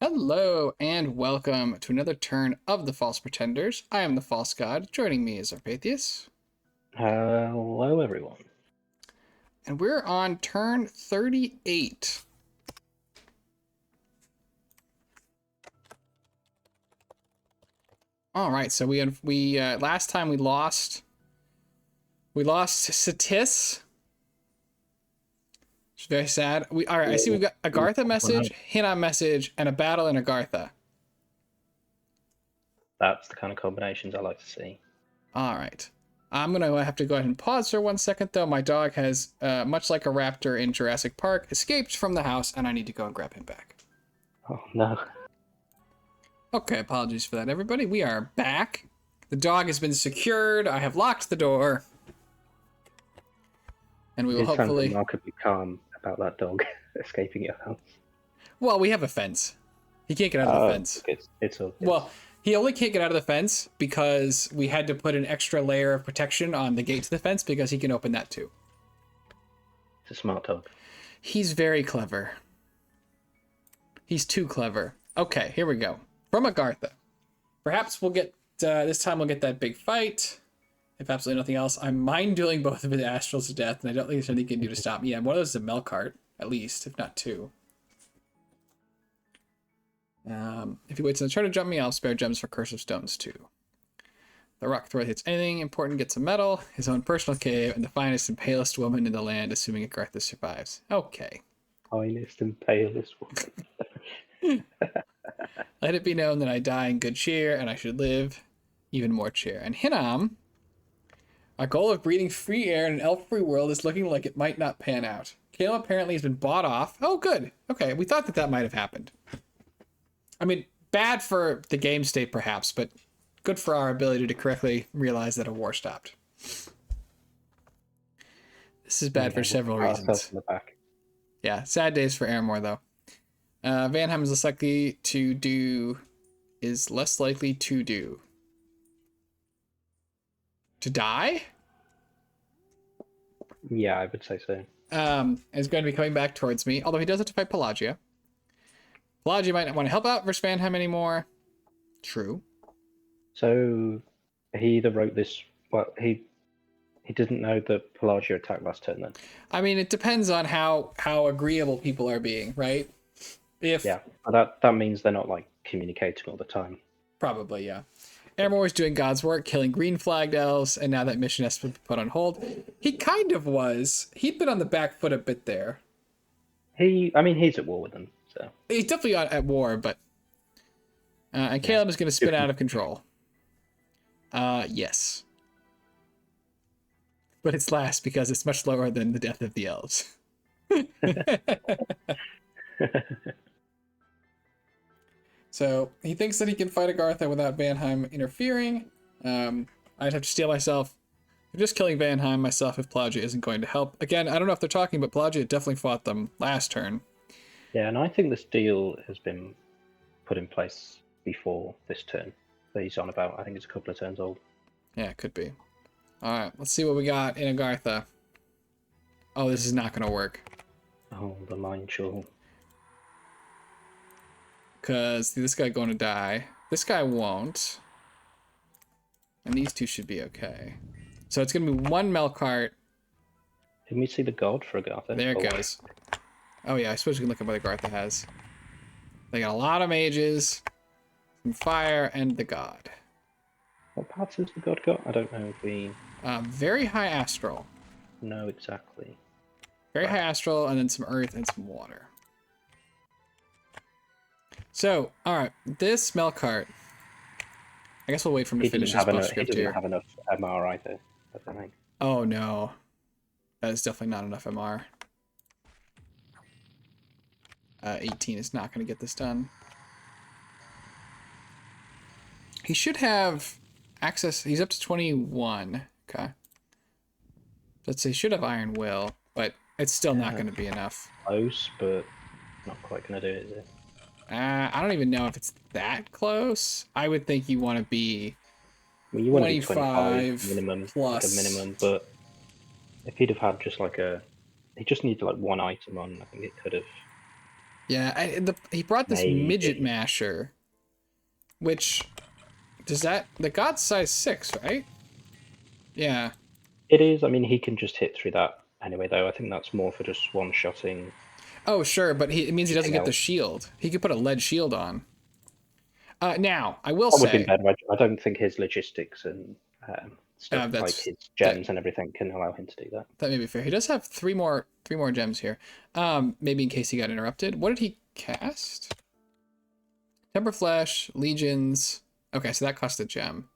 Hello and welcome to another turn of the False Pretenders. I am the False God. Joining me is Arpathius. Hello, everyone. And we're on turn 38. All right, so we last time we lost Satis. It's very sad. All right, I see we've got Agartha message, Hinnom message, and a battle in Agartha. That's the kind of combinations I like to see. All right. I'm going to have to go ahead and pause for 1 second, though. My dog has, much like a raptor in Jurassic Park, escaped from the house, and I need to go and grab him back. Oh, no. Okay, apologies for that, everybody. We are back. The dog has been secured. I have locked the door. And we will hopefully... It sounds remarkably calm about that dog escaping your house. Well, we have a fence. He can't get out of the fence. It's okay. Well, he only can't get out of the fence because we had to put an extra layer of protection on the gate to the fence because he can open that too. It's a smart dog. He's very clever. He's too clever. Okay, here we go. From Agartha. Perhaps we'll get, this time we'll get that big fight. If absolutely nothing else, I'm mind-dueling both of his astrals to death, and I don't think there's anything he can do to stop me. Yeah, one of those is a Melkart, at least, if not two. If he waits in the turn to jump me, I'll spare gems for Curse of Stones too. The rock thrower hits anything important, gets a medal, his own personal cave, and the finest and palest woman in the land, assuming Agartha survives. Okay. Finest and palest woman. Let it be known that I die in good cheer, and I should live even more cheer. And Hinnom, our goal of breathing free air in an elf-free world is looking like it might not pan out. Caleb apparently has been bought off. Oh, good. Okay, we thought that might have happened. I mean, bad for the game state, perhaps, but good for our ability to correctly realize that a war stopped. This is bad for several reasons. In the back. Yeah, sad days for Aramor, though. Vanheim is less likely to do... To die? Yeah, I would say so. Is going to be coming back towards me, although he does have to fight Pelagia. Pelagia might not want to help out versus Vanheim anymore. True. So he either wrote this. Well, he didn't know that Pelagia attacked last turn. Then. I mean, it depends on how agreeable people are being, right? Yeah, that means they're not like communicating all the time. Probably, yeah. Aramor was doing God's work, killing green flagged elves, and now that mission has been put on hold. He kind of was. He'd been on the back foot a bit there. He's at war with them. So. He's definitely at war, but... and Caleb is going to spin out of control. Yes. But it's last because it's much lower than the death of the elves. So, he thinks that he can fight Agartha without Vanheim interfering. I'd have to steel myself. I'm just killing Vanheim myself if Pelagia isn't going to help. Again, I don't know if they're talking, but Pelagia definitely fought them last turn. Yeah, and I think this deal has been put in place before this turn that he's on about. I think it's a couple of turns old. Yeah, it could be. All right, let's see what we got in Agartha. Oh, this is not going to work. Oh, the line show. Because this guy going to die. This guy won't. And these two should be okay. So it's going to be one Melkart. Didn't we see the god for Agartha? There it goes. Oh yeah, I suppose you can look at what Agartha has. They got a lot of mages, some fire, and the god. What parts has the god got? I don't know if we... Very high astral. No, exactly. Very high astral, and then some earth and some water. So, alright, this Melkart. I guess we'll wait for him to finish his postscript here. He doesn't have enough MR either, I don't think. Oh no. That is definitely not enough MR. 18 is not going to get this done. He should have access. He's up to 21. Okay. Let's say he should have Iron Will, but it's still not going to be enough. Close, but not quite going to do it, is it? I don't even know if it's that close. I would think you want to be, you want to be 25 minimum, plus. like a minimum, but if he'd have had just like he just needed like one item on, I think it could have Yeah, he brought this midget Maybe. masher, which does that the god's size 6, right? Yeah. It is. I mean, he can just hit through that anyway, though. I think that's more for just one-shotting Oh, sure, but it means he doesn't anything get the else. shield. He could put a lead shield on. Now, I will That would have been say better. I don't think his logistics and stuff like that's his that gems and everything can allow him to do that. that may be fair. He does have three more gems here. Maybe in case he got interrupted. What did he cast? Temper Flesh, Legions. Okay, so that cost a gem.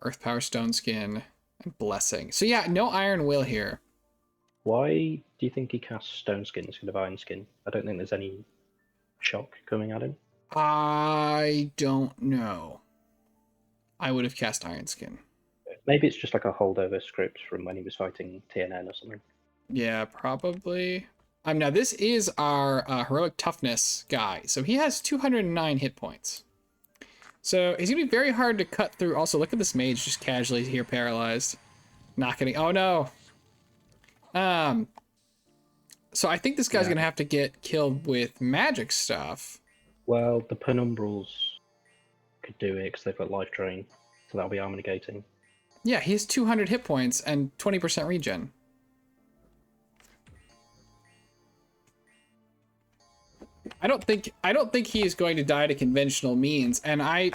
Earth Power, Stone Skin, and Blessing. So yeah, no Iron Will here. Why do you think he casts Stone Skin instead of Iron Skin? I don't think there's any shock coming at him. I don't know. I would have cast Iron Skin. Maybe it's just like a holdover script from when he was fighting TNN or something. Yeah, probably. Now this is our heroic toughness guy. So he has 209 hit points. So he's gonna be very hard to cut through. Also, look at this mage just casually here paralyzed. Not getting. Oh no. So I think this guy's gonna have to get killed with magic stuff. Well, the Penumbrals could do it because they've got life drain, so that'll be armor negating. Yeah, he has 200 hit points and 20% regen. I don't think he is going to die to conventional means, and I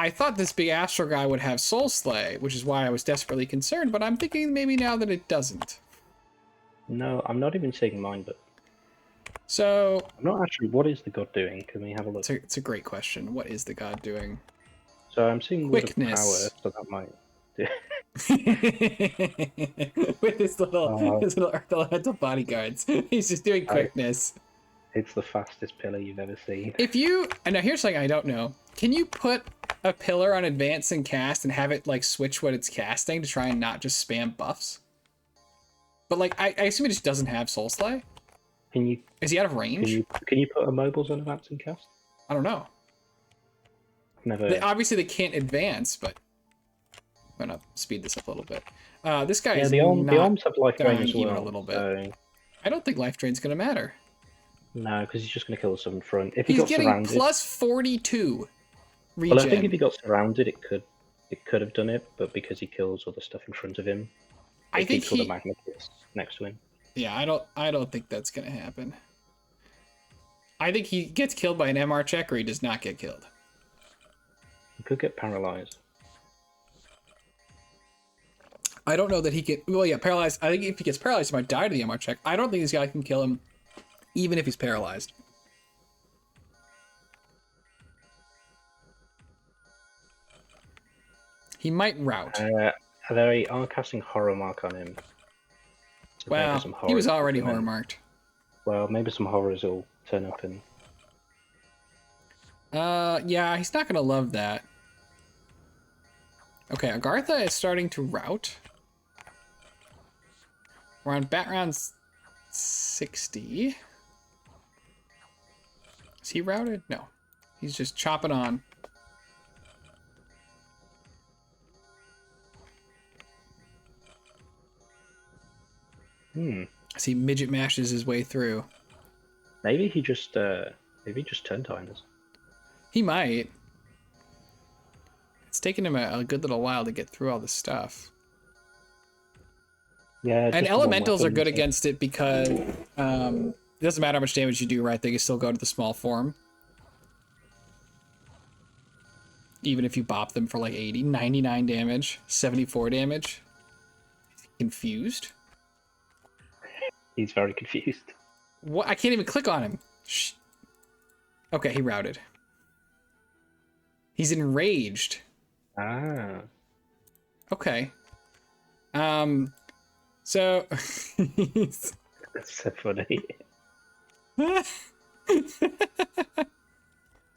thought this big astral guy would have Soul Slay, which is why I was desperately concerned, but I'm thinking maybe now that it doesn't. No, I'm not even seeing mine, but So I'm not actually. What is the god doing? Can we have a look? it's a great question. What is the god doing? So I'm seeing Word of Power, Quickness. so that might do. With his little Earth Elemental bodyguards. He's just doing quickness. It's the fastest pillar you've ever seen. If you, and now here's something I don't know. Can you put a pillar on advance and cast and have it like switch what it's casting to try and not just spam buffs? But like, I assume it just doesn't have Soul Slay. Can you? Is he out of range? Can you put a mobiles on advance and cast? I don't know. Never. Obviously they can't advance, but I'm gonna speed this up a little bit. This guy is the not arms have life drain dying as well. even a little bit. So... I don't think life drain's gonna matter. No, because he's just going to kill us in front. If he He's got getting surrounded, plus 42 regen. well, I think if he got surrounded, it could have done it, but because he kills other stuff in front of him, I think all the magma kits next to him. Yeah, I don't think that's gonna happen. I think he gets killed by an MR check, or he does not get killed. He could get paralyzed. I don't know that he can. Well, yeah, paralyzed. I think if he gets paralyzed, he might die to the MR check. I don't think this guy can kill him, even if he's paralyzed. He might rout. They are casting horror mark on him. So well, he was already horror marked. Well, maybe some horrors will turn up and. Yeah, he's not gonna love that. Okay, Agartha is starting to rout. We're on bat round 60. Is he routed? No. He's just chopping on. As he midget mashes his way through. Maybe he just turn timers. He might. It's taken him a good little while to get through all this stuff. Yeah, and elementals are good against it because it doesn't matter how much damage you do, right? They can still go to the small form. Even if you bop them for like 80, 99 damage, 74 damage. Confused? He's very confused. What? I can't even click on him. Shh. Okay, he routed. He's enraged. Ah. Okay. So that's so funny.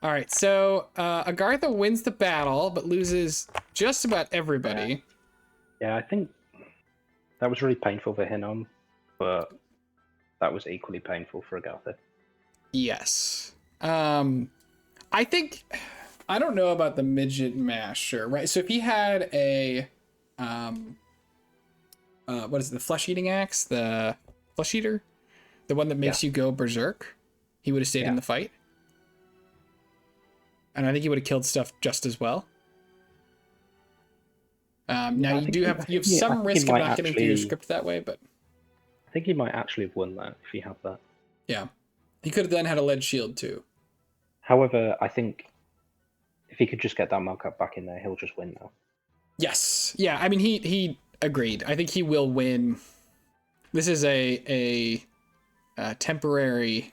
All right, so Agartha wins the battle, but loses just about everybody. Yeah, I think that was really painful for Hinnom, but that was equally painful for Agartha. Yes. I think, I don't know about the midget masher, right? So if he had a, what is it, the flesh eating axe, the flesh eater, the one that makes you go berserk. he would have stayed in Yeah. the fight. And I think he would have killed stuff just as well. Now you have some risk of not getting through your script that way, but I think he might actually have won that if he had that. yeah, he could have then had a lead shield too. However, I think if he could just get that Melkart back in there, he'll just win now. Yes, yeah. I mean, he agreed. I think he will win. This is a temporary,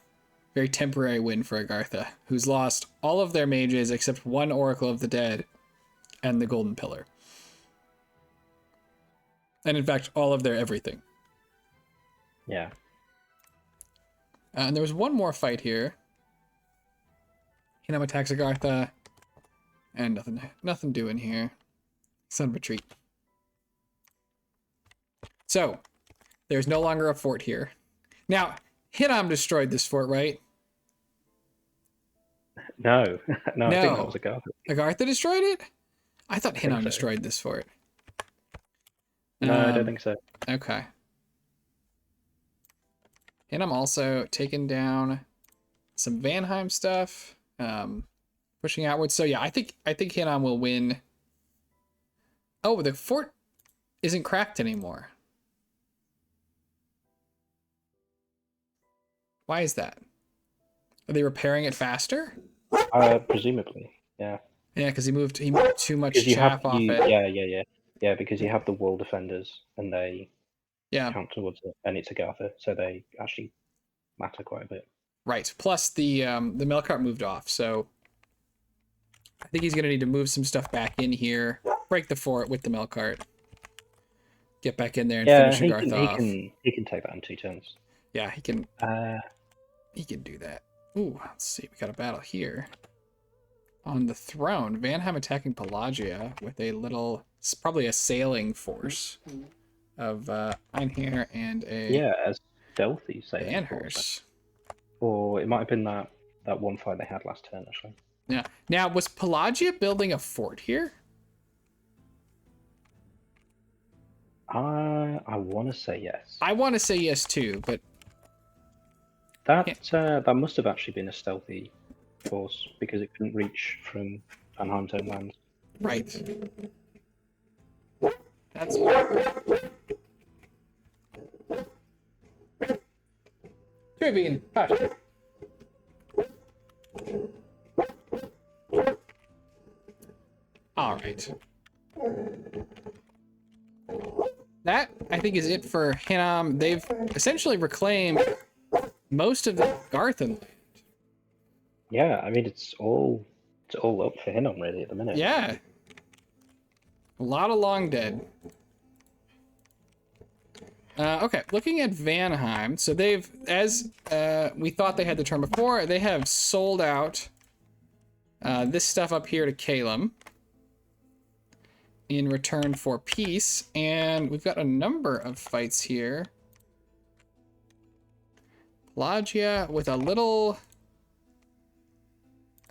very temporary win for Agartha, who's lost all of their mages except one Oracle of the Dead and the Golden Pillar. And in fact, all of their everything. Yeah. And there was one more fight here. Hinnom attacks Agartha. And nothing doing here. Son of a treat. So, there's no longer a fort here. Now, Hinnom destroyed this fort, right? No. No, I think that was Agartha. Agartha destroyed it? I thought Hinnom so. destroyed this fort. No, I don't think so. Okay. Hinnom also taken down some Vanheim stuff, pushing outwards. So yeah, I think Hinnom will win. Oh, the fort isn't cracked anymore. Why is that? Are they repairing it faster? Presumably, yeah. Yeah, because he moved too much chaff off it. Yeah, because you have the wall defenders and they count towards it, and it's Agartha, so they actually matter quite a bit. Right. Plus the Melkart moved off, so I think he's gonna need to move some stuff back in here, break the fort with the Melkart, get back in there and finish Agartha off. He can take that in 2 turns. Yeah, he can. He can do that. Ooh, let's see. We got a battle here. On the throne, Vanheim attacking Pelagia with a little, probably a sailing force of Einherr and a stealthy sailing force. Or it might have been that one fight they had last turn, actually. Yeah. Now, was Pelagia building a fort here? I want to say yes. I want to say yes too, but that must have actually been a stealthy force because it couldn't reach from Vanheim's own land. Right. That's Tribune, hush. All right. That, I think, is it for Hinnom. They've essentially reclaimed most of the Garthan land. Yeah, I mean, it's all up for Hinnom, really, at the minute. Yeah. A lot of long dead. Okay, looking at Vanheim. So they've, as we thought they had the turn before, they have sold out this stuff up here to Calum in return for peace. And we've got a number of fights here. Pelagia with a little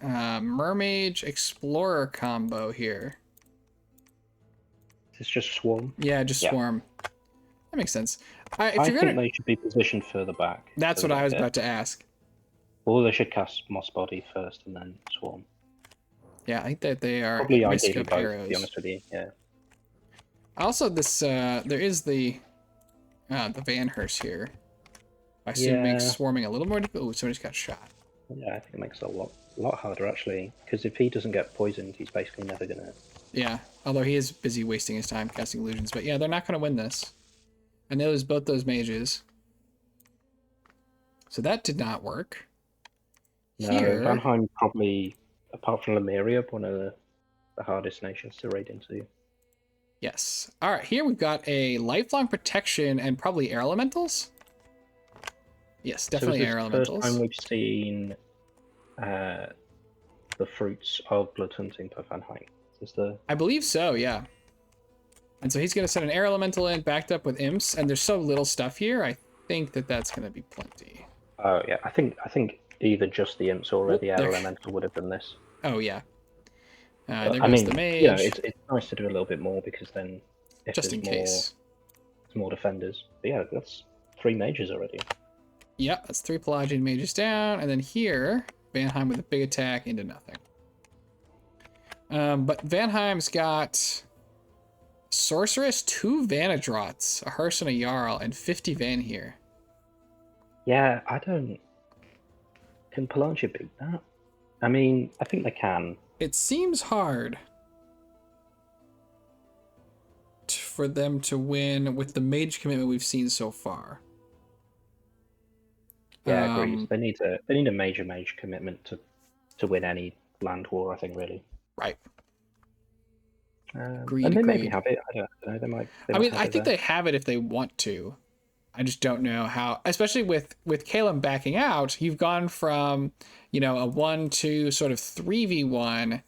Mermage Explorer combo here. It's just Swarm? Yeah, just Swarm. That makes sense. I think they should be positioned further back. That's what I was about to ask. Or they should cast Moss Body first and then Swarm. Yeah, I think that they are probably risk ideally of both, arrows. to be honest with you. Yeah. Also, this there is the Vanhurst here. I assume it makes swarming a little more difficult. Oh, somebody's got shot. Yeah, I think it makes it a lot harder actually, because if he doesn't get poisoned, he's basically never gonna. Yeah, although he is busy wasting his time casting illusions, but yeah, they're not gonna win this. And they lose both those mages. So that did not work. No, Here, Vanheim probably, apart from Lemuria, one of the hardest nations to raid into. Yes. All right, here we've got a lifelong protection and probably air elementals. Yes, definitely air elementals. First time we've seen the fruits of blood hunting per Vanheim. Is the? I believe so. Yeah. And so he's going to send an air elemental in, backed up with imps, and there's so little stuff here. I think that that's going to be plenty. Oh yeah, I think either just the imps or the air elemental would have done this. Oh yeah. There goes the mage. Yeah, it's nice to do a little bit more because then if just in case there's more defenders. But yeah, that's 3 mages already. Yep, that's 3 Pelagian mages down, and then here, Vanheim with a big attack into nothing. But Vanheim's got Sorceress, 2 Vanadrots, a Hearse and a Jarl, and 50 Van here. Yeah, I don't... Can Pelagia beat that? I mean, I think they can. It seems hard for them to win with the mage commitment we've seen so far. Yeah, agreed. They need a major mage commitment to win any land war, I think, really. Right. And they maybe have it. I don't know. They might. I think they have it if they want to. I just don't know how. Especially with Caleb backing out, you've gone from a 1-2 sort of 3v1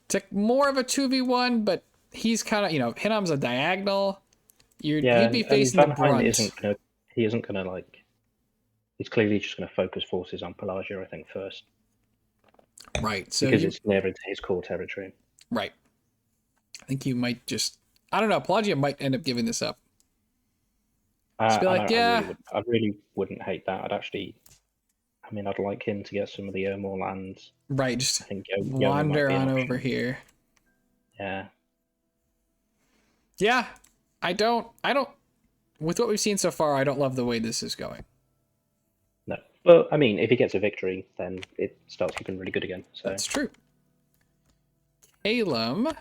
to more of a 2v1, but he's kind of Hinnom's a diagonal. You'd be facing the brunt. He isn't gonna like. He's clearly just going to focus forces on Pelagia, I think, first. Right. So because it's near into his core territory. Right. I think you might just... I don't know. Pelagia might end up giving this up. Just be like, I really wouldn't hate that. I'd like him to get some of the Ermor lands. Right. Just wander on over here. Yeah. Yeah. I don't... With what we've seen so far, I don't love the way this is going. No. But, if he gets a victory, then it starts looking really good again. So. That's true. Caleb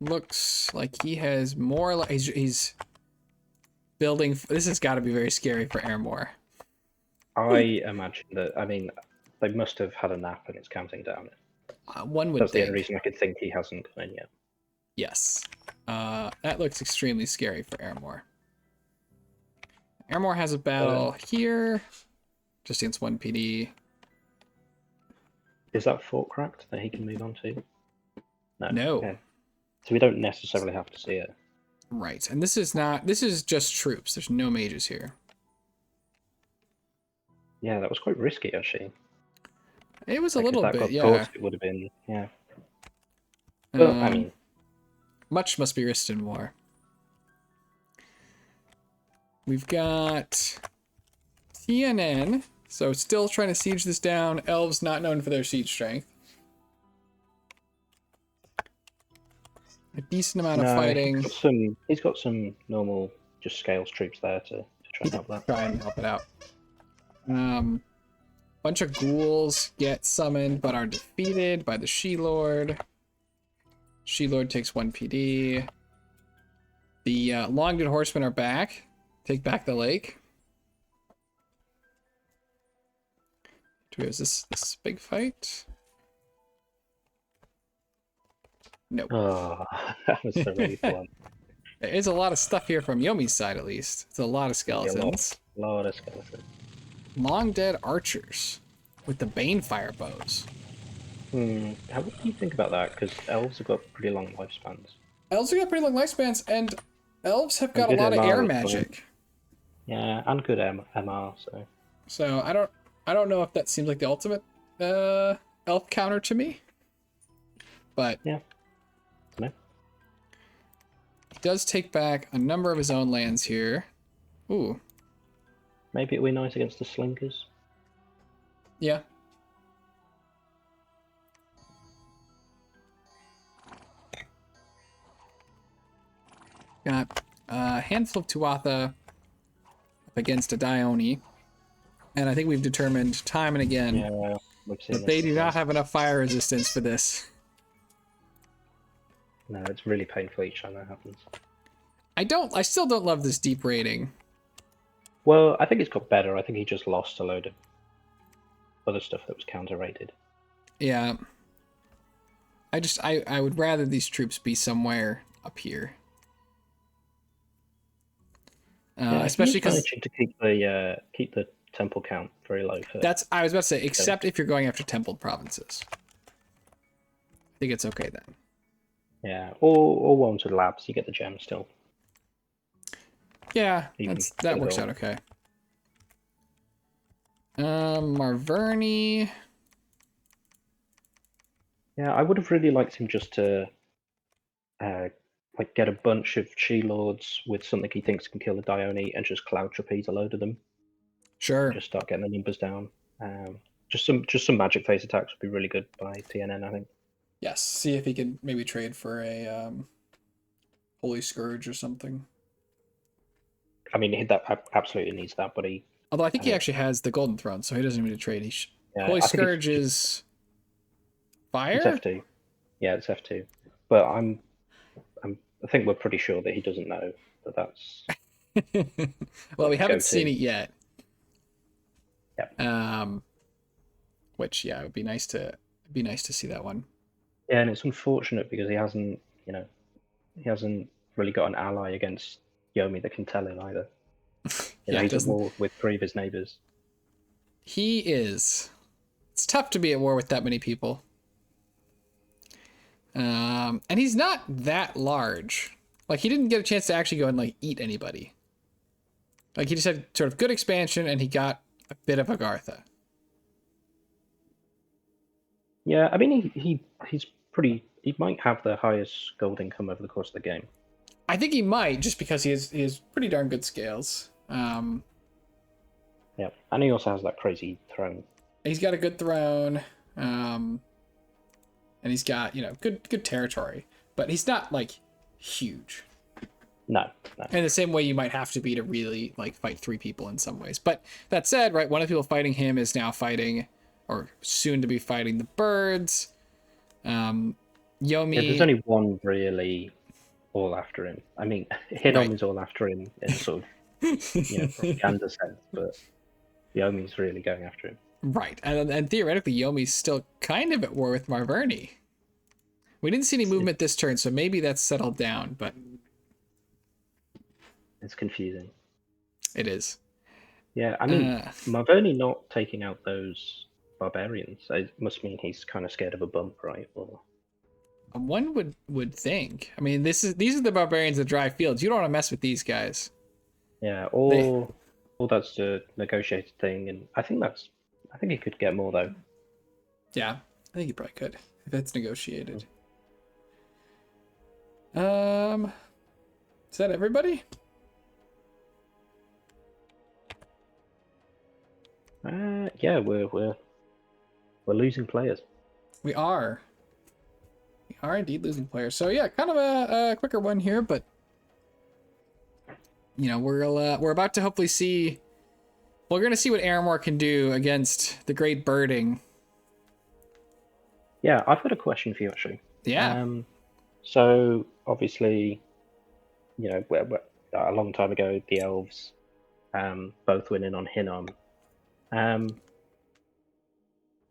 looks like he has more... He's building... This has got to be very scary for Ermor. I imagine that... they must have had a nap and it's counting down. One would That's the only reason I could think he hasn't come in yet. Yes. That looks extremely scary for Ermor. Ermor has a battle here, just against 1 PD. Is that fort cracked that he can move on to? No. Okay. So we don't necessarily have to see it. Right, and this is just troops. There's no mages here. Yeah, that was quite risky, actually. It was a little bit, yeah. It would have been, yeah. But, much must be risked in war. We've got TNN, so still trying to siege this down. Elves not known for their siege strength. A decent amount of fighting. He's got some normal, just scales troops there to try and help that. Try and help it out. Bunch of ghouls get summoned but are defeated by the She-Lord. She-Lord takes 1 PD. The Long-Dead Horsemen are back. Take back the lake. Is this big fight? Nope. Oh, that was so really fun. There is a lot of stuff here from Yomi's side, at least. It's a lot of skeletons. A lot of skeletons. Long dead archers with the Banefire bows. What do you think about that? Because elves have got pretty long lifespans. Elves have got pretty long lifespans, and elves have got a lot of air magic. Yeah, and good MR. So I don't know if that seems like the ultimate elf counter to me, but yeah, no. He does take back a number of his own lands here. Ooh, maybe it'll be nice against the Slinkers. Yeah. Got a handful of Tuatha against a Dione. And I think we've determined time and again that they do not have enough fire resistance for this. No, it's really painful each time that happens. I still don't love this deep rating. Well, I think it's got better. I think he just lost a load of other stuff that was counter-rated. Yeah. I would rather these troops be somewhere up here. Especially because to keep the temple count very low. I was about to say, except if you're going after templed provinces. I think it's okay then. Yeah, or ones with labs, you get the gem still. Yeah, that works out okay. Marverni. Yeah, I would have really liked him just to get a bunch of She-Lords with something he thinks can kill the Dione and just cloud trapeze a load of them. Sure. Just start getting the numbers down. Just some magic phase attacks would be really good by TNN, I think. Yes. See if he can maybe trade for a Holy Scourge or something. I mean, that absolutely needs that, but Although I think he actually has the Golden Throne, so he doesn't need to trade. Holy I think Scourge is fire. It's F2. Yeah, it's F2. But I think we're pretty sure that he doesn't know that that's. Well, we haven't seen it yet. Yeah. Which it would be nice to see that one. Yeah, and it's unfortunate because he hasn't really got an ally against Yomi that can tell him either. He's at war with 3 of his neighbors. He is. It's tough to be at war with that many people. And he's not that large. Like, he didn't get a chance to actually go and, like, eat anybody. Like, he just had sort of good expansion, and he got a bit of Agartha. Yeah, I mean, he's pretty. He might have the highest gold income over the course of the game. I think he might, just because he has pretty darn good scales. Yeah, and he also has that crazy throne. He's got a good throne, and he's got good territory, but he's not like huge. No. In the same way you might have to be to really like fight 3 people in some ways. But that said, right, one of the people fighting him is now fighting, or soon to be fighting, the birds. Yomi. Yeah, there's only one really all after him. I mean, Hinnom is all after him in sort of propaganda sense, but Yomi's really going after him. Right, and theoretically, Yomi's still kind of at war with Marverni. We didn't see any movement this turn, so maybe that's settled down, but it's confusing. It is. Yeah, I mean, Marverni not taking out those barbarians, it must mean he's kind of scared of a bump, right? Or one would think. I mean, these are the barbarians that drive fields. You don't want to mess with these guys. Yeah, or that's the negotiated thing, and I think he could get more though. Yeah, I think he probably could if it's negotiated. Is that everybody? Yeah, we're losing players. We are indeed losing players. So yeah, kind of a quicker one here, but we're about to hopefully see. We're going to see what Aramor can do against the Great Birding. Yeah, I've got a question for you actually. Yeah. So obviously, a long time ago, the elves, both winning on Hinnom. I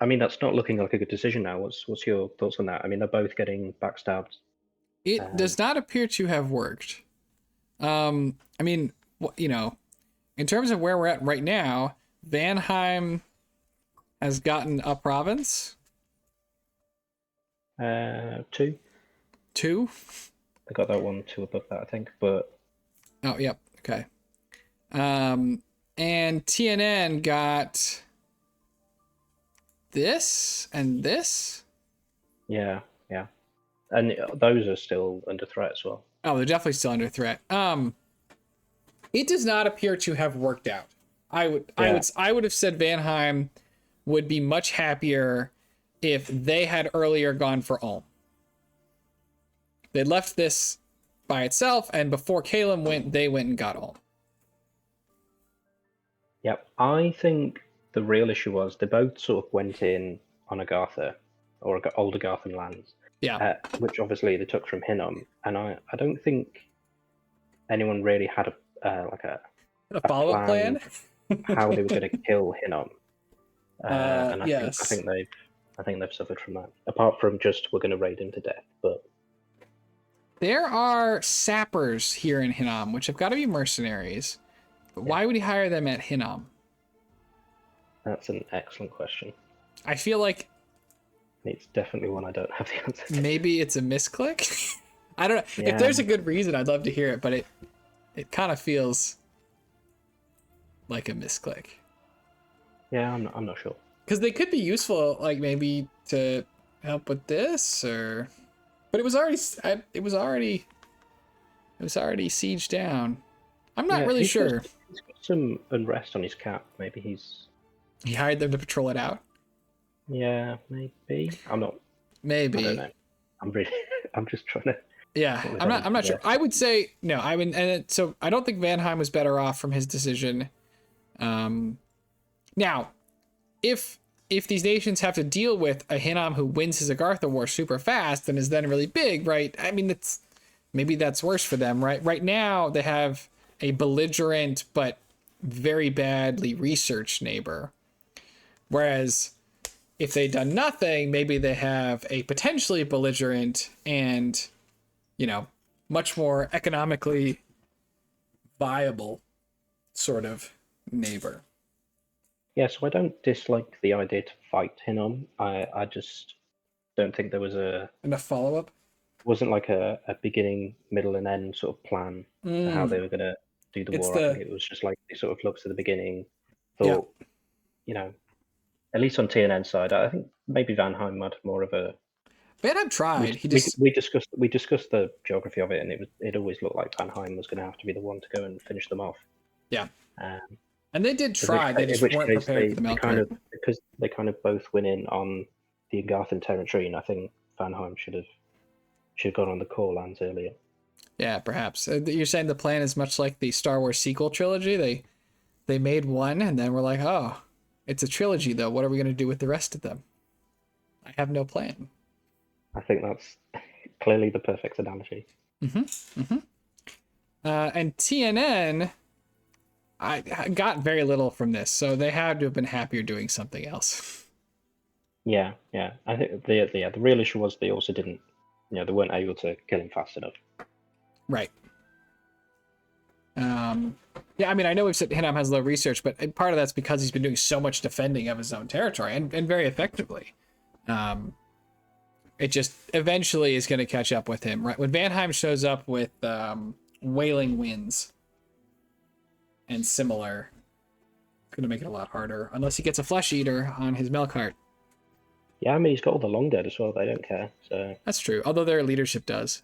mean, that's not looking like a good decision now. What's your thoughts on that? I mean, they're both getting backstabbed. It does not appear to have worked. I mean, in terms of where we're at right now, Vanheim has gotten a province. 2. I got that 1, 2 above that, I think. But oh, yep, okay. And TNN got this and this. Yeah, and those are still under threat as well. Oh, they're definitely still under threat. It does not appear to have worked out. I would have said Vanheim would be much happier if they had earlier gone for Ulm. They left this by itself, and before Caleb went, they went and got Ulm. Yep, I think the real issue was they both sort of went in on Agartha, or old Agarthan lands. Yeah. Which obviously they took from Hinnom, and I don't think anyone really had a follow-up plan how they were going to kill Hinnom. And I yes. think they've suffered from that. Apart from just we're going to raid him to death, but there are sappers here in Hinnom, which have got to be mercenaries. But why would he hire them at Hinnom? That's an excellent question. I feel like it's definitely one I don't have the answer to. Maybe it's a misclick. I don't know. Yeah. If there's a good reason, I'd love to hear it, but it kind of feels like a misclick. Yeah, I'm not sure. Because they could be useful, like maybe to help with this, or but it was already sieged down. I'm not really sure. he's got some unrest on his cap. Maybe he's. He hired them to patrol it out. Yeah, maybe. I'm not. Maybe. I don't know. I'm really. I'm just trying to. Yeah, I'm not sure. I would say no. I would, so I don't think Vanheim was better off from his decision. Now, if these nations have to deal with a Hinnom who wins his Agartha war super fast and is then really big, right? I mean, maybe that's worse for them, right? Right now they have a belligerent but very badly researched neighbor, whereas if they'd done nothing, maybe they have a potentially belligerent and, much more economically viable sort of neighbor. Yeah, so I don't dislike the idea to fight Hinnom. I just don't think there was enough follow-up. Wasn't like a beginning, middle, and end sort of plan to how they were going to do the war. I think it was just like they sort of looked at the beginning, thought, at least on TNN's side, I think maybe Vanheim had more of a. Vanheim tried. We discussed the geography of it, and it always looked like Vanheim was going to have to be the one to go and finish them off. Yeah. And they did try. They just weren't prepared for the Melkart. Because they kind of both went in on the Agarthan territory, and I think Vanheim should have gone on the core lands earlier. Yeah, perhaps. You're saying the plan is much like the Star Wars sequel trilogy. They made one, and then we're like, oh, it's a trilogy, though. What are we going to do with the rest of them? I have no plan. I think that's clearly the perfect analogy. And TNN, I got very little from this, so they had to have been happier doing something else. Yeah. I think the real issue was they also didn't, they weren't able to kill him fast enough. Right. Yeah, I mean, I know we've said Hinnom has low research, but part of that's because he's been doing so much defending of his own territory and very effectively. It just eventually is going to catch up with him, right? When Vanheim shows up with Wailing Winds and similar, it's going to make it a lot harder, unless he gets a Flesh Eater on his Melkart. Yeah, I mean, he's got all the Long Dead as well. They don't care, so... That's true, although their leadership does.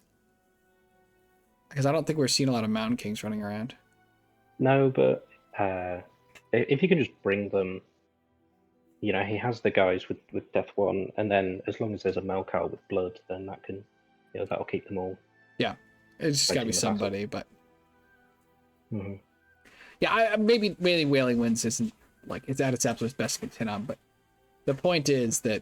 Because I don't think we're seeing a lot of Mountain Kings running around. No, but if you can just bring them... he has the guys with Death 1, and then as long as there's a Melkart with blood, then that can... that'll keep them all... Yeah, it's just got to be somebody, but... Mm-hmm. Yeah, maybe Wailing Winds isn't, like, it's at its absolute best against Hinnom, but the point is that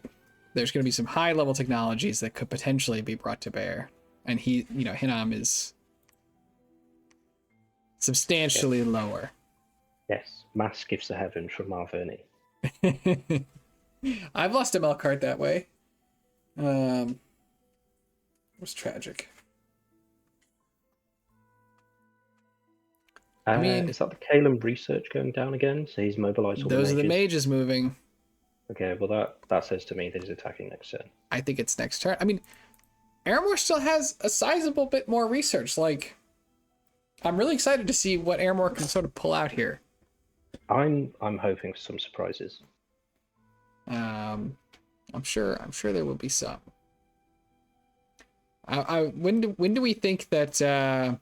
there's going to be some high-level technologies that could potentially be brought to bear, and Hinnom is substantially lower. Yes, mass gifts to heaven from Marverni. I've lost a Melkart that way. It was tragic. I mean, is that the Calum research going down again? So he's mobilized all the mages? Those are the mages moving. Okay, well that says to me that he's attacking next turn. I think it's next turn. I mean, Aramor still has a sizable bit more research. Like, I'm really excited to see what Aramor can sort of pull out here. I'm hoping for some surprises. I'm sure there will be some. When do we think that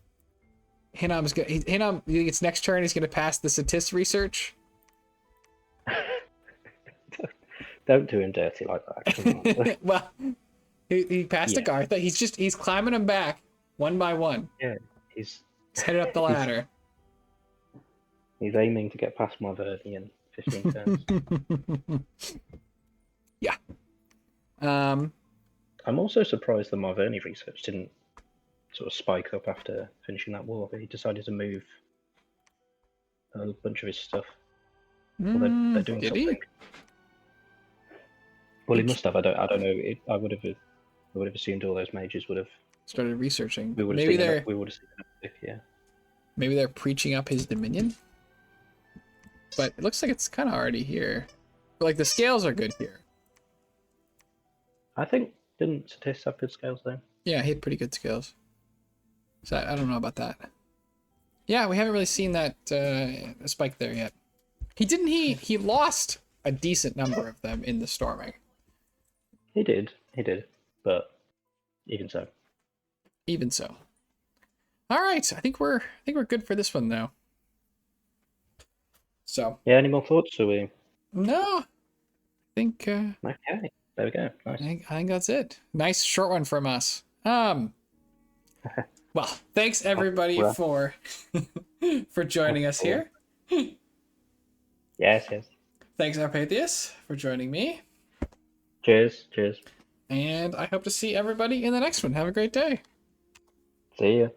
Hinnom's gonna... Hinnom, you think it's next turn he's gonna pass the Satis research? Don't do him dirty like that. Come on. Well, he passed Agartha. He's climbing them back one by one. Yeah, he's headed up the ladder. He's aiming to get past Marverni in 15 turns. Yeah. I'm also surprised the Marverni research didn't sort of spike up after finishing that war, but he decided to move a bunch of his stuff. Well, they're doing did something. He? Well, he must have. I don't know. I would have assumed all those mages would have started researching. We would have seen it. Yeah. Maybe they're preaching up his dominion. But it looks like it's kind of already here. But, like, the scales are good here. I think didn't Satis have good scales though? Yeah, he had pretty good scales. So I don't know about that. Yeah, we haven't really seen that spike there yet. He lost a decent number of them in the storming. He did, but even so. All right, I think we're good for this one though. So Yeah, any more thoughts? Or we? no, I think Okay, there we go. Nice. I think that's it. Nice short one from us. Well, thanks everybody Rough. for for joining us Cool. here. Yes, yes. Thanks Arpathius for joining me. Cheers, cheers. And I hope to see everybody in the next one. Have a great day. See ya.